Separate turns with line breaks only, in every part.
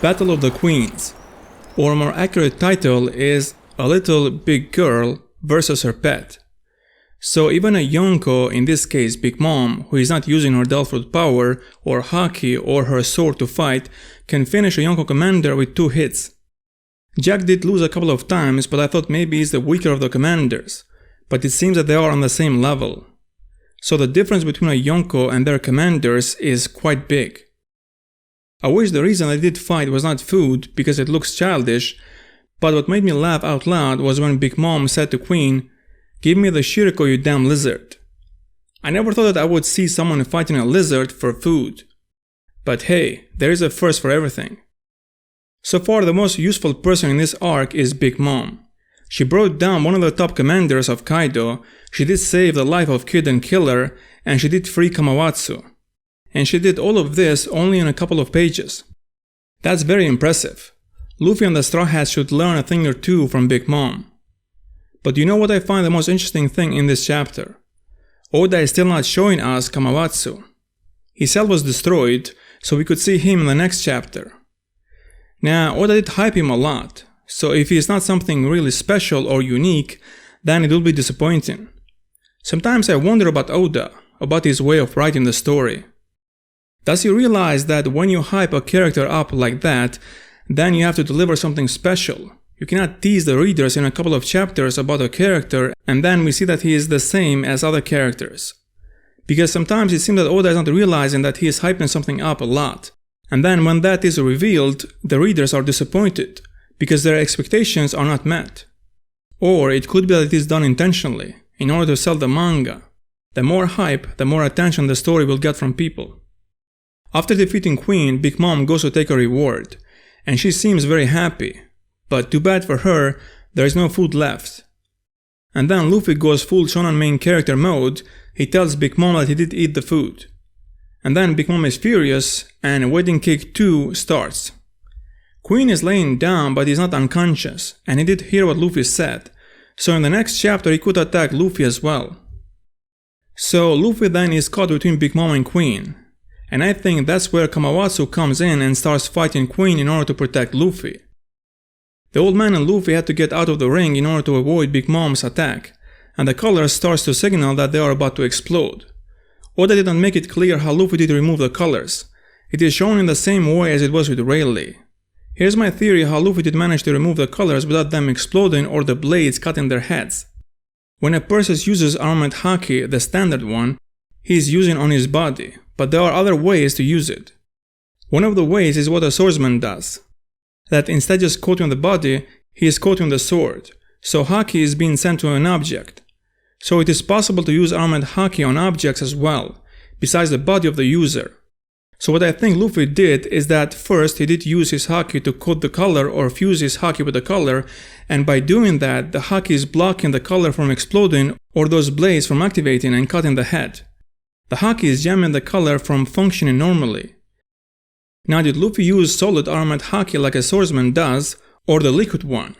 Battle of the Queens, or a more accurate title is A Little Big Girl versus Her Pet. So even a Yonko, in this case Big Mom, who is not using her Delphoid power or Haki or her sword to fight, can finish a Yonko commander with 2 hits. Jack did lose a couple of times, but I thought maybe he's the weaker of the commanders, but it seems that they are on the same level. So the difference between a Yonko and their commanders is quite big. I wish the reason I did fight was not food, because it looks childish, but what made me laugh out loud was when Big Mom said to Queen, "Give me the Shiriko, you damn lizard." I never thought that I would see someone fighting a lizard for food. But hey, there is a first for everything. So far, the most useful person in this arc is Big Mom. She brought down one of the top commanders of Kaido, she did save the life of Kid and Killer, and she did free Kamawatsu. And she did all of this only in a couple of pages. That's very impressive. Luffy and the Straw Hats should learn a thing or two from Big Mom. But you know what I find the most interesting thing in this chapter? Oda is still not showing us Kamawatsu. His cell was destroyed, so we could see him in the next chapter. Now, Oda did hype him a lot, so if he is not something really special or unique, then it will be disappointing. Sometimes I wonder about Oda, about his way of writing the story. Does he realize that when you hype a character up like that, then you have to deliver something special? You cannot tease the readers in a couple of chapters about a character and then we see that he is the same as other characters. Because sometimes it seems that Oda is not realizing that he is hyping something up a lot. And then when that is revealed, the readers are disappointed, because their expectations are not met. Or it could be that it is done intentionally, in order to sell the manga. The more hype, the more attention the story will get from people. After defeating Queen, Big Mom goes to take a reward, and she seems very happy, but too bad for her, there is no food left. And then Luffy goes full shonen main character mode, he tells Big Mom that he did eat the food. And then Big Mom is furious, and Wedding Cake 2 starts. Queen is laying down but he's not unconscious, and he did hear what Luffy said, so in the next chapter he could attack Luffy as well. So Luffy then is caught between Big Mom and Queen. And I think that's where Kamawatsu comes in and starts fighting Queen in order to protect Luffy. The old man and Luffy had to get out of the ring in order to avoid Big Mom's attack, and the color starts to signal that they are about to explode. Oda didn't make it clear how Luffy did remove the colors. It is shown in the same way as it was with Rayleigh. Here's my theory how Luffy did manage to remove the colors without them exploding or the blades cutting their heads. When a person uses armored Haki, the standard one, he is using on his body. But there are other ways to use it. One of the ways is what a swordsman does. That instead of just coating the body, he is coating the sword. So Haki is being sent to an object. So it is possible to use armored Haki on objects as well, besides the body of the user. So what I think Luffy did is that first he did use his Haki to coat the color or fuse his Haki with the color, and by doing that, the Haki is blocking the color from exploding or those blades from activating and cutting the head. The Haki is jamming the color from functioning normally. Now did Luffy use solid armored Haki like a swordsman does, or the liquid one?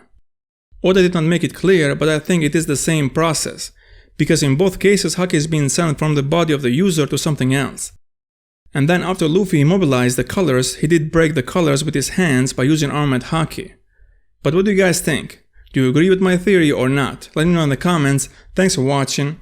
Oda did not make it clear, but I think it is the same process, because in both cases Haki is being sent from the body of the user to something else. And then after Luffy immobilized the colors, he did break the colors with his hands by using armored Haki. But what do you guys think? Do you agree with my theory or not? Let me know in the comments. Thanks for watching.